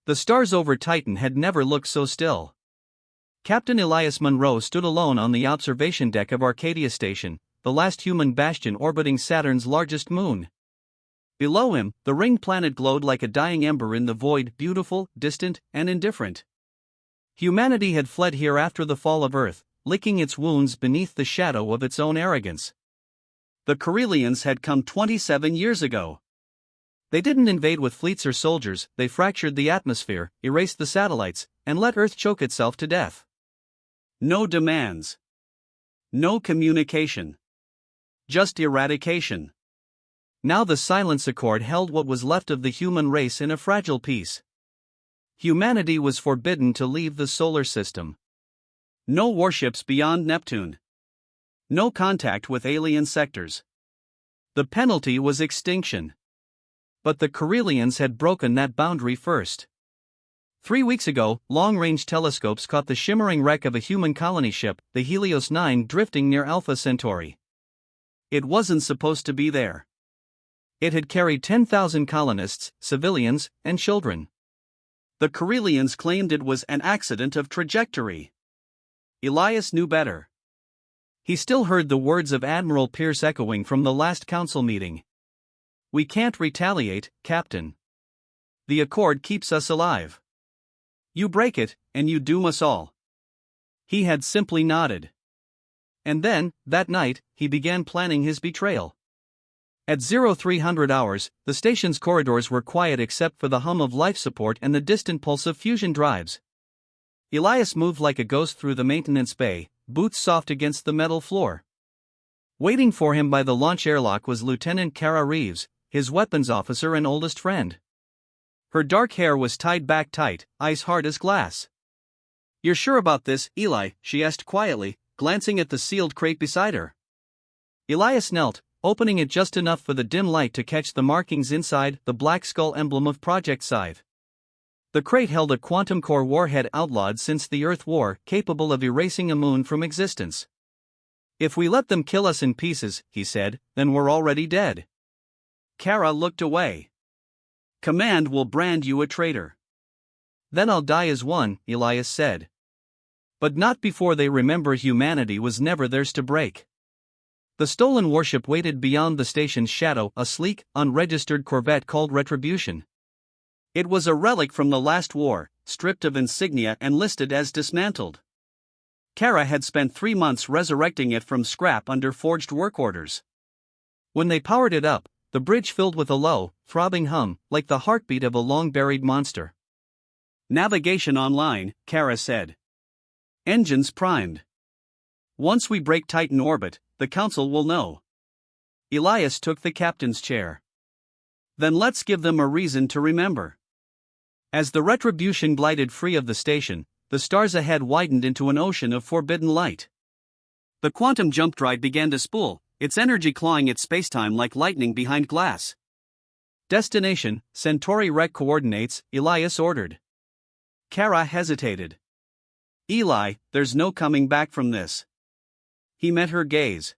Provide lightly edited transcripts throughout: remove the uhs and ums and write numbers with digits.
The stars over Titan had never looked so still. Captain Elias Munro stood alone on the observation deck of Arcadia Station, the last human bastion orbiting Saturn's largest moon. Below him, the ringed planet glowed like a dying ember in the void, beautiful, distant, and indifferent. Humanity had fled here after the fall of Earth, licking its wounds beneath the shadow of its own arrogance. The Corellians had come 27 years ago. They didn't invade with fleets or soldiers, they fractured the atmosphere, erased the satellites, and let Earth choke itself to death. No demands. No communication. Just eradication. Now the Silence Accord held what was left of the human race in a fragile peace. Humanity was forbidden to leave the solar system. No warships beyond Neptune. No contact with alien sectors. The penalty was extinction. But the Corellians had broken that boundary first. 3 weeks ago, long-range telescopes caught the shimmering wreck of a human colony ship, the Helios 9, drifting near Alpha Centauri. It wasn't supposed to be there. It had carried 10,000 colonists, civilians, and children. The Corellians claimed it was an accident of trajectory. Elias knew better. He still heard the words of Admiral Pierce echoing from the last council meeting. "We can't retaliate, Captain. The Accord keeps us alive. You break it, and you doom us all." He had simply nodded. And then, that night, he began planning his betrayal. At 0300 hours, the station's corridors were quiet except for the hum of life support and the distant pulse of fusion drives. Elias moved like a ghost through the maintenance bay, boots soft against the metal floor. Waiting for him by the launch airlock was Lieutenant Kara Reeves, his weapons officer and oldest friend. Her dark hair was tied back tight, eyes hard as glass. "You're sure about this, Eli?" she asked quietly, glancing at the sealed crate beside her. Elias knelt, opening it just enough for the dim light to catch the markings inside, the black skull emblem of Project Scythe. The crate held a quantum core warhead outlawed since the Earth War, capable of erasing a moon from existence. "If we let them kill us in pieces," he said, "then we're already dead." Kara looked away. "Command will brand you a traitor." "Then I'll die as one," Elias said. "But not before they remember humanity was never theirs to break." The stolen warship waited beyond the station's shadow, a sleek, unregistered corvette called Retribution. It was a relic from the last war, stripped of insignia and listed as dismantled. Kara had spent 3 months resurrecting it from scrap under forged work orders. When they powered it up, the bridge filled with a low, throbbing hum, like the heartbeat of a long-buried monster. "Navigation online," Kara said. "Engines primed. Once we break Titan orbit, the Council will know." Elias took the captain's chair. "Then let's give them a reason to remember." As the Retribution glided free of the station, the stars ahead widened into an ocean of forbidden light. The quantum jump drive began to spool, its energy clawing at spacetime like lightning behind glass. "Destination, Centauri Rec coordinates," Elias ordered. Kara hesitated. "Eli, there's no coming back from this." He met her gaze.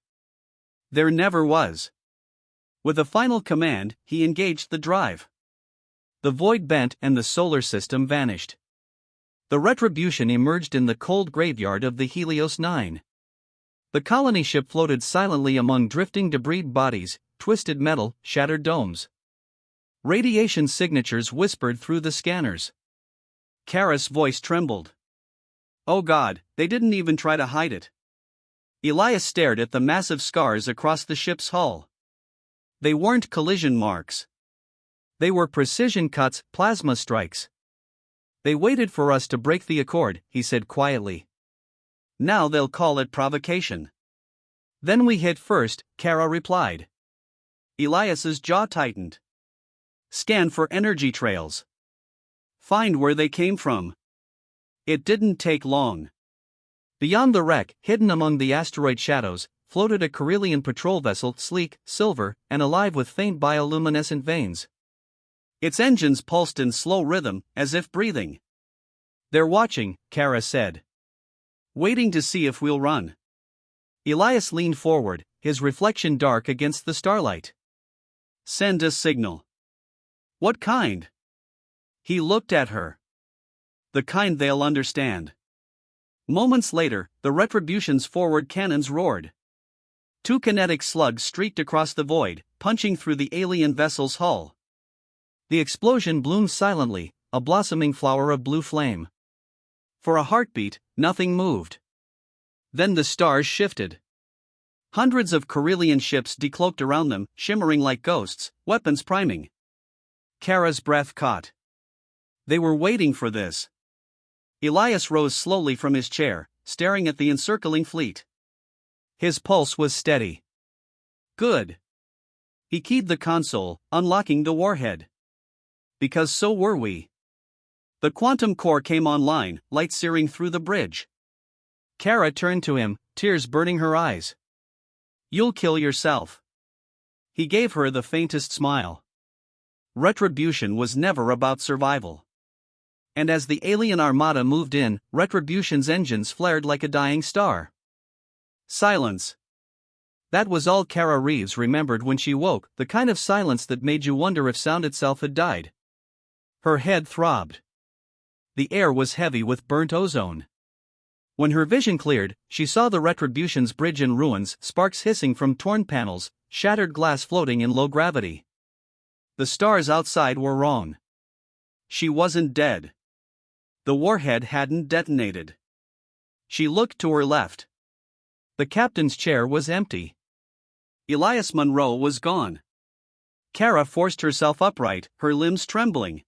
There never was. With a final command, he engaged the drive. The void bent and the solar system vanished. The Retribution emerged in the cold graveyard of the Helios 9. The colony ship floated silently among drifting debris bodies, twisted metal, shattered domes. Radiation signatures whispered through the scanners. Kara's voice trembled. "Oh God, they didn't even try to hide it." Elias stared at the massive scars across the ship's hull. They weren't collision marks. They were precision cuts, plasma strikes. "They waited for us to break the accord," he said quietly. "Now they'll call it provocation." "Then we hit first," Kara replied. Elias's jaw tightened. "Scan for energy trails. Find where they came from." It didn't take long. Beyond the wreck, hidden among the asteroid shadows, floated a Corellian patrol vessel, sleek, silver, and alive with faint bioluminescent veins. Its engines pulsed in slow rhythm, as if breathing. "They're watching," Kara said. "Waiting to see if we'll run." Elias leaned forward, his reflection dark against the starlight. "Send a signal." "What kind?" He looked at her. The kind they'll understand. Moments later, the Retribution's forward cannons roared. 2 kinetic slugs streaked across the void, punching through the alien vessel's hull. The explosion bloomed silently, a blossoming flower of blue flame. For a heartbeat, nothing moved. Then the stars shifted. Hundreds of Corellian ships decloaked around them, shimmering like ghosts, weapons priming. Kara's breath caught. They were waiting for this. Elias rose slowly from his chair, staring at the encircling fleet. His pulse was steady. Good. He keyed the console, unlocking the warhead. Because so were we. The quantum core came online, light searing through the bridge. Kara turned to him, tears burning her eyes. You'll kill yourself. He gave her the faintest smile. Retribution was never about survival. And as the alien armada moved in, Retribution's engines flared like a dying star. Silence. That was all Kara Reeves remembered when she woke, the kind of silence that made you wonder if sound itself had died. Her head throbbed. The air was heavy with burnt ozone. When her vision cleared, she saw the Retribution's bridge in ruins, sparks hissing from torn panels, shattered glass floating in low gravity. The stars outside were wrong. She wasn't dead. The warhead hadn't detonated. She looked to her left. The captain's chair was empty. Elias Munro was gone. Kara forced herself upright, her limbs trembling.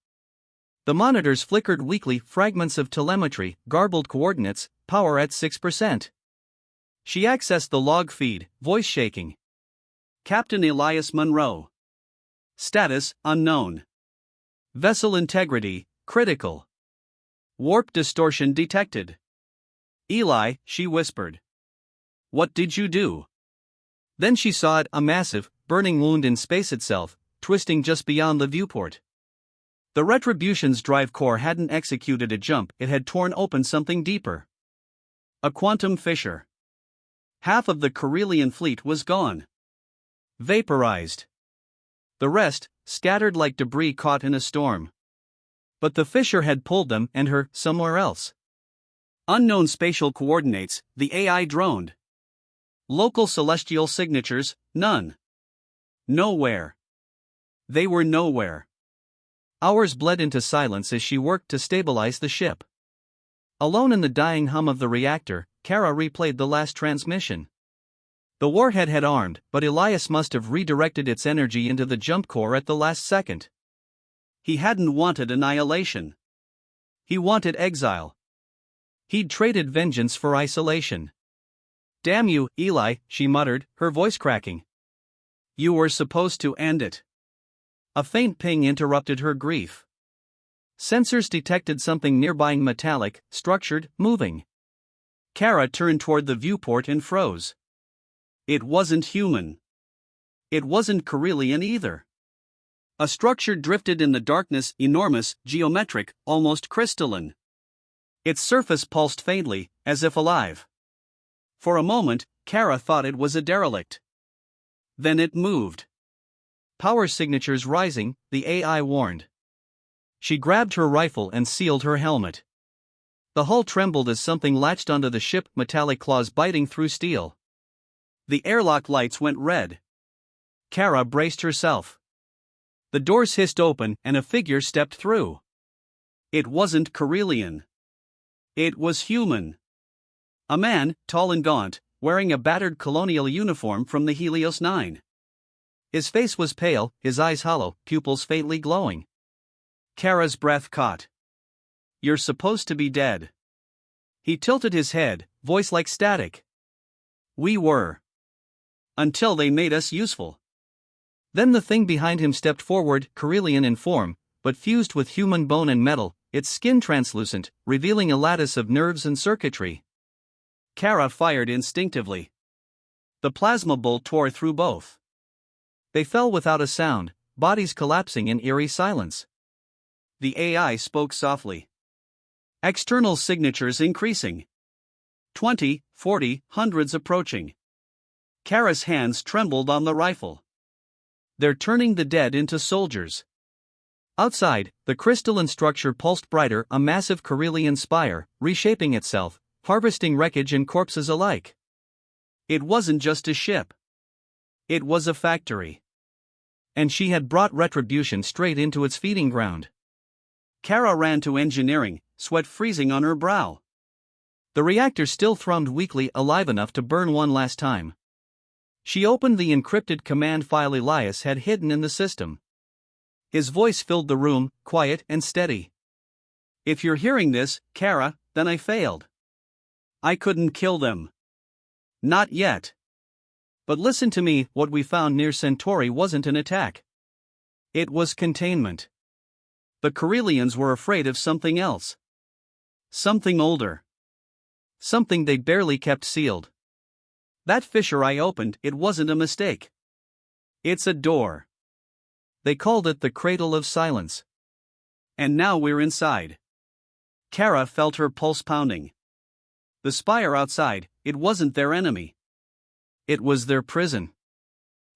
The monitors flickered weakly, fragments of telemetry, garbled coordinates, power at 6%. She accessed the log feed, voice shaking. Captain Elias Munro. Status, unknown. Vessel integrity, critical. Warp distortion detected. Eli, she whispered. What did you do? Then she saw it, a massive, burning wound in space itself, twisting just beyond the viewport. The Retribution's drive core hadn't executed a jump, it had torn open something deeper. A quantum fissure. Half of the Corellian fleet was gone. Vaporized. The rest, scattered like debris caught in a storm. But the fissure had pulled them and her somewhere else. Unknown spatial coordinates, the AI droned. Local celestial signatures, none. Nowhere. They were nowhere. Hours bled into silence as she worked to stabilize the ship. Alone in the dying hum of the reactor, Kara replayed the last transmission. The warhead had armed, but Elias must have redirected its energy into the jump core at the last second. He hadn't wanted annihilation. He wanted exile. He'd traded vengeance for isolation. Damn you, Eli, she muttered, her voice cracking. You were supposed to end it. A faint ping interrupted her grief. Sensors detected something nearby, metallic, structured, moving. Kara turned toward the viewport and froze. It wasn't human. It wasn't Corellian either. A structure drifted in the darkness, enormous, geometric, almost crystalline. Its surface pulsed faintly, as if alive. For a moment, Kara thought it was a derelict. Then it moved. Power signatures rising, the AI warned. She grabbed her rifle and sealed her helmet. The hull trembled as something latched onto the ship, metallic claws biting through steel. The airlock lights went red. Kara braced herself. The doors hissed open and a figure stepped through. It wasn't Corellian. It was human. A man, tall and gaunt, wearing a battered colonial uniform from the Helios 9. His face was pale, his eyes hollow, pupils faintly glowing. Kara's breath caught. You're supposed to be dead. He tilted his head, voice like static. We were. Until they made us useful. Then the thing behind him stepped forward, Corellian in form, but fused with human bone and metal, its skin translucent, revealing a lattice of nerves and circuitry. Kara fired instinctively. The plasma bolt tore through both. They fell without a sound, bodies collapsing in eerie silence. The AI spoke softly. External signatures increasing. 20, 40, hundreds approaching. Kara's hands trembled on the rifle. They're turning the dead into soldiers. Outside, the crystalline structure pulsed brighter, a massive Carillion spire, reshaping itself, harvesting wreckage and corpses alike. It wasn't just a ship. It was a factory. And she had brought Retribution straight into its feeding ground. Kara ran to engineering, sweat freezing on her brow. The reactor still thrummed weakly, alive enough to burn one last time. She opened the encrypted command file Elias had hidden in the system. His voice filled the room, quiet and steady. "If you're hearing this, Kara, then I failed. I couldn't kill them. Not yet. But listen to me, what we found near Centauri wasn't an attack. It was containment. The Carillions were afraid of something else. Something older. Something they barely kept sealed. That fissure I opened, it wasn't a mistake. It's a door. They called it the Cradle of Silence. And now we're inside." Kara felt her pulse pounding. The spire outside, it wasn't their enemy. It was their prison.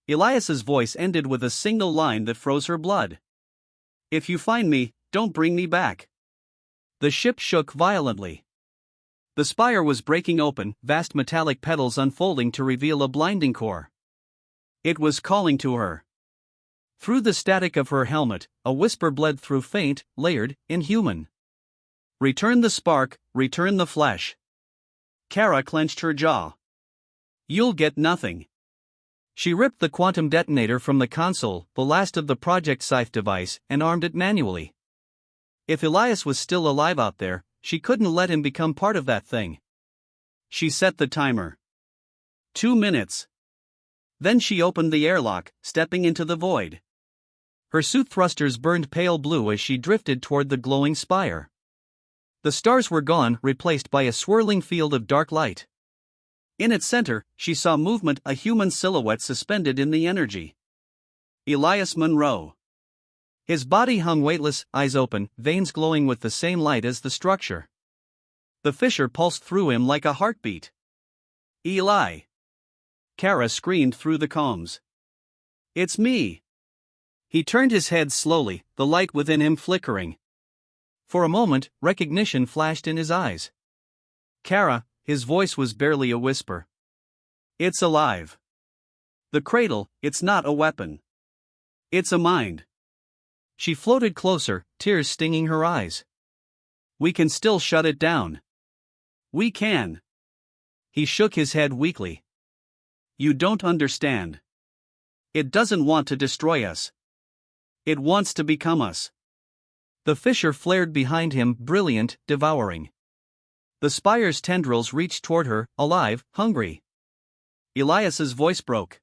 Elias's voice ended with a single line that froze her blood. "If you find me, don't bring me back." The ship shook violently. The spire was breaking open, vast metallic petals unfolding to reveal a blinding core. It was calling to her. Through the static of her helmet, a whisper bled through, faint, layered, inhuman. "Return the spark, return the flesh." Kara clenched her jaw. "You'll get nothing." She ripped the quantum detonator from the console, the last of the Project Scythe device, and armed it manually. If Elias was still alive out there, she couldn't let him become part of that thing. She set the timer. 2 minutes. Then she opened the airlock, stepping into the void. Her suit thrusters burned pale blue as she drifted toward the glowing spire. The stars were gone, replaced by a swirling field of dark light. In its center, she saw movement, a human silhouette suspended in the energy. Elias Monroe. His body hung weightless, eyes open, veins glowing with the same light as the structure. The fissure pulsed through him like a heartbeat. "Eli!" Kara screamed through the comms. "It's me!" He turned his head slowly, the light within him flickering. For a moment, recognition flashed in his eyes. "Kara," his voice was barely a whisper. "It's alive. The cradle, it's not a weapon. It's a mind." She floated closer, tears stinging her eyes. "We can still shut it down. We can." He shook his head weakly. "You don't understand. It doesn't want to destroy us. It wants to become us." The fissure flared behind him, brilliant, devouring. The spire's tendrils reached toward her, alive, hungry. Elias's voice broke.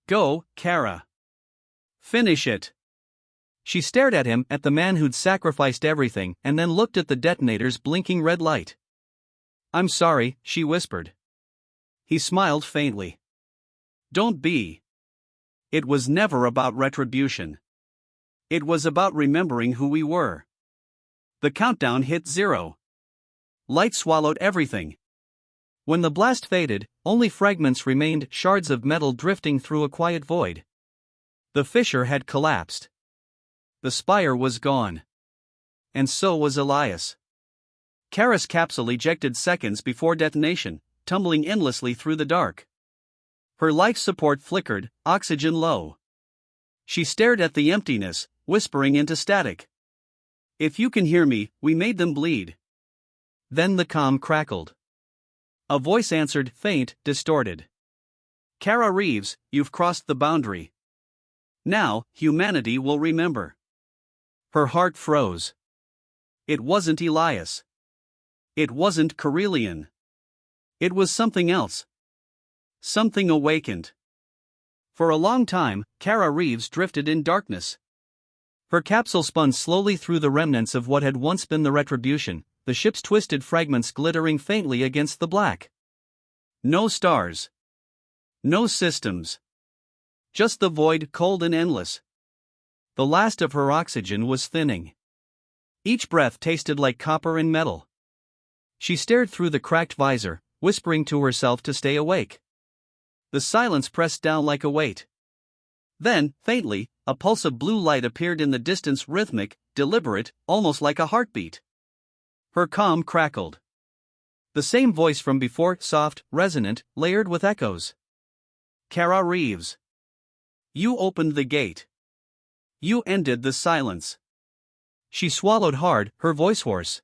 "Go, Kara. Finish it." She stared at him, at the man who'd sacrificed everything, and then looked at the detonator's blinking red light. "I'm sorry," she whispered. He smiled faintly. "Don't be. It was never about retribution. It was about remembering who we were." The countdown hit 0. Light swallowed everything. When the blast faded, only fragments remained, shards of metal drifting through a quiet void. The fissure had collapsed. The spire was gone. And so was Elias. Kara's capsule ejected seconds before detonation, tumbling endlessly through the dark. Her life support flickered, oxygen low. She stared at the emptiness, whispering into static. "If you can hear me, we made them bleed." Then the comm crackled. A voice answered, faint, distorted. "Kara Reeves, you've crossed the boundary. Now, humanity will remember." Her heart froze. It wasn't Elias. It wasn't Carillion. It was something else. Something awakened. For a long time, Kara Reeves drifted in darkness. Her capsule spun slowly through the remnants of what had once been the Retribution, the ship's twisted fragments glittering faintly against the black. No stars. No systems. Just the void, cold and endless. The last of her oxygen was thinning. Each breath tasted like copper and metal. She stared through the cracked visor, whispering to herself to stay awake. The silence pressed down like a weight. Then, faintly, a pulse of blue light appeared in the distance, rhythmic, deliberate, almost like a heartbeat. Her calm crackled. The same voice from before, soft, resonant, layered with echoes. Kara Reeves. You opened the gate. You ended the silence. She swallowed hard, her voice hoarse.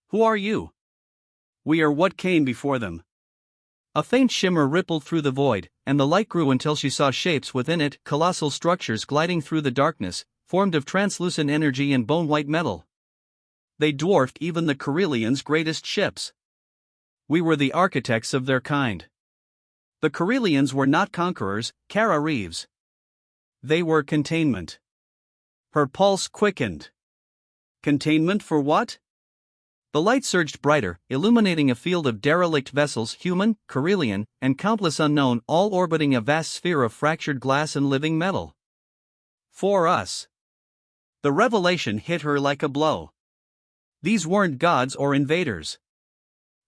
Who are you? We are what came before them. A faint shimmer rippled through the void, and the light grew until she saw shapes within it, colossal structures gliding through the darkness, formed of translucent energy and bone-white metal. They dwarfed even the Corellians' greatest ships. We were the architects of their kind. The Corellians were not conquerors, Kara Reeves. They were containment. Her pulse quickened. Containment for what? The light surged brighter, illuminating a field of derelict vessels, human, Corellian, and countless unknown, all orbiting a vast sphere of fractured glass and living metal. For us. The revelation hit her like a blow. These weren't gods or invaders.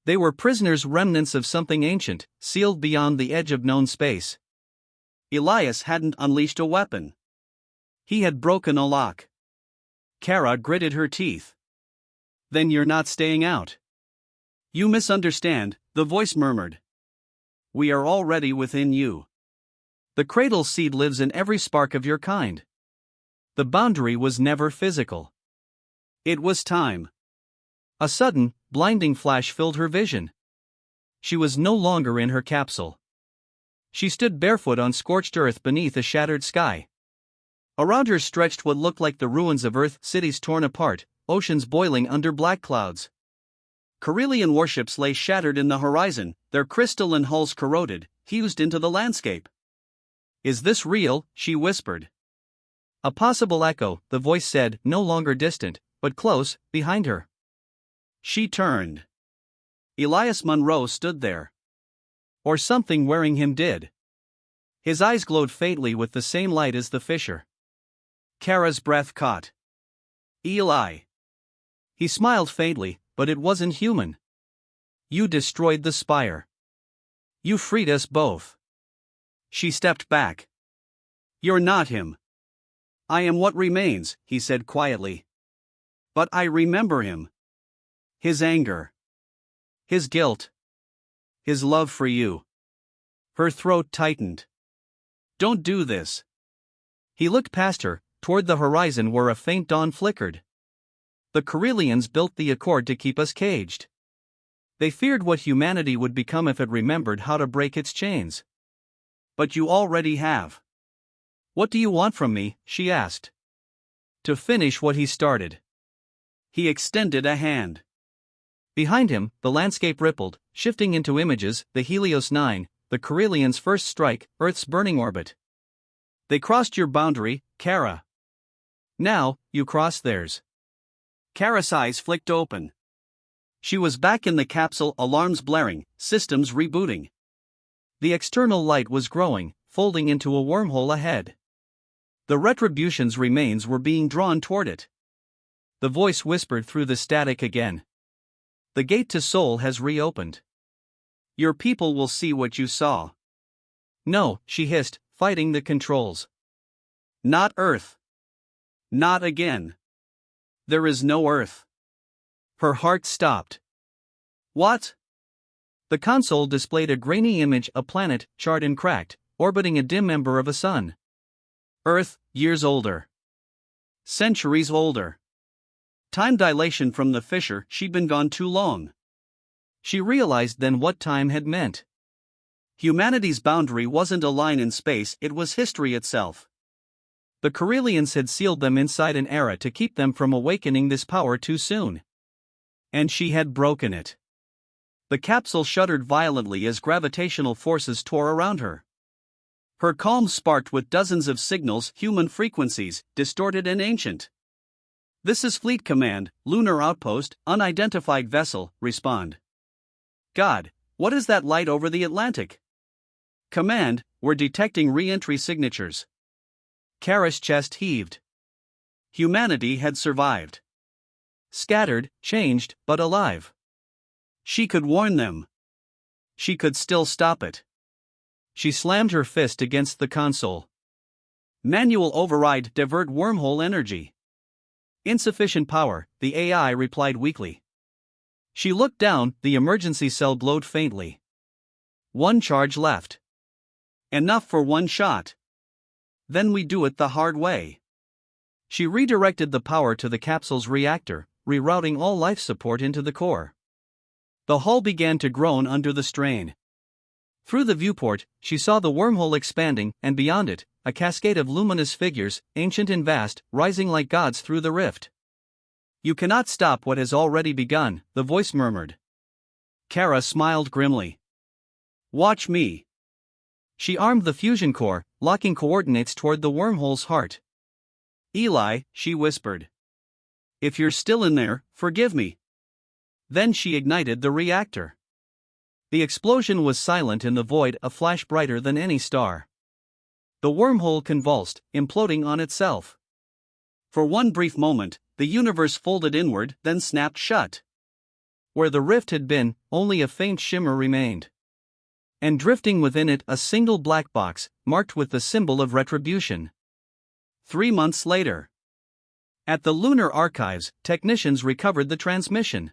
They were prisoners, remnants of something ancient, sealed beyond the edge of known space. Elias hadn't unleashed a weapon. He had broken a lock. Kara gritted her teeth. Then you're not staying out. You misunderstand, the voice murmured. We are already within you. The cradle seed lives in every spark of your kind. The boundary was never physical. It was time. A sudden, blinding flash filled her vision. She was no longer in her capsule. She stood barefoot on scorched earth beneath a shattered sky. Around her stretched what looked like the ruins of Earth, cities torn apart, oceans boiling under black clouds. Corellian warships lay shattered in the horizon, their crystalline hulls corroded, fused into the landscape. Is this real? She whispered. A possible echo, the voice said, no longer distant, but close, behind her. She turned. Elias Munro stood there. Or something wearing him did. His eyes glowed faintly with the same light as the fissure. Kara's breath caught. Eli. He smiled faintly, but it wasn't human. You destroyed the spire. You freed us both. She stepped back. You're not him. I am what remains, he said quietly. But I remember him. His anger. His guilt. His love for you. Her throat tightened. Don't do this. He looked past her, toward the horizon where a faint dawn flickered. The Corellians built the Accord to keep us caged. They feared what humanity would become if it remembered how to break its chains. But you already have. What do you want from me? She asked. To finish what he started. He extended a hand. Behind him, the landscape rippled, shifting into images, the Helios 9, the Corellians' first strike, Earth's burning orbit. They crossed your boundary, Kara. Now, you cross theirs. Kara's eyes flicked open. She was back in the capsule, alarms blaring, systems rebooting. The external light was growing, folding into a wormhole ahead. The Retribution's remains were being drawn toward it. The voice whispered through the static again. The gate to Soul has reopened. Your people will see what you saw. No, she hissed, fighting the controls. Not Earth. Not again. There is no Earth. Her heart stopped. What? The console displayed a grainy image, a planet, charred and cracked, orbiting a dim ember of a sun. Earth, years older. Centuries older. Time dilation from the fissure, she'd been gone too long. She realized then what time had meant. Humanity's boundary wasn't a line in space, it was history itself. The Corellians had sealed them inside an era to keep them from awakening this power too soon. And she had broken it. The capsule shuddered violently as gravitational forces tore around her. Her calm sparked with dozens of signals, human frequencies, distorted and ancient. This is Fleet Command, Lunar Outpost, unidentified vessel, respond. God, what is that light over the Atlantic? Command, we're detecting re-entry signatures. Kara's chest heaved. Humanity had survived. Scattered, changed, but alive. She could warn them. She could still stop it. She slammed her fist against the console. Manual override, divert wormhole energy. Insufficient power, the AI replied weakly. She looked down, the emergency cell glowed faintly. One charge left. Enough for one shot. Then we do it the hard way. She redirected the power to the capsule's reactor, rerouting all life support into the core. The hull began to groan under the strain. Through the viewport, she saw the wormhole expanding, and beyond it, a cascade of luminous figures, ancient and vast, rising like gods through the rift. You cannot stop what has already begun, the voice murmured. Kara smiled grimly. Watch me. She armed the fusion core, locking coordinates toward the wormhole's heart. Eli, she whispered. If you're still in there, forgive me. Then she ignited the reactor. The explosion was silent in the void, a flash brighter than any star. The wormhole convulsed, imploding on itself. For one brief moment, the universe folded inward, then snapped shut. Where the rift had been, only a faint shimmer remained. And drifting within it, a single black box, marked with the symbol of Retribution. 3 months later. At the Lunar Archives, technicians recovered the transmission.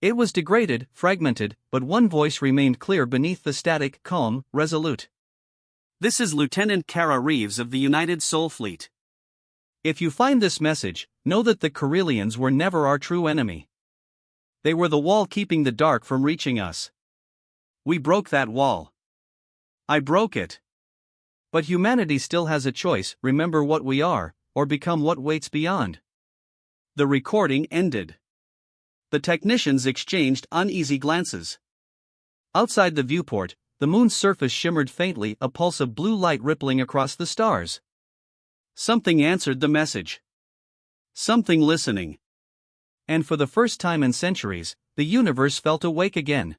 It was degraded, fragmented, but one voice remained clear beneath the static, calm, resolute. This is Lieutenant Kara Reeves of the United Sol Fleet. If you find this message, know that the Corellians were never our true enemy. They were the wall keeping the dark from reaching us. We broke that wall. I broke it. But humanity still has a choice: remember what we are, or become what waits beyond. The recording ended. The technicians exchanged uneasy glances. Outside the viewport, the moon's surface shimmered faintly, a pulse of blue light rippling across the stars. Something answered the message. Something listening. And for the first time in centuries, the universe felt awake again.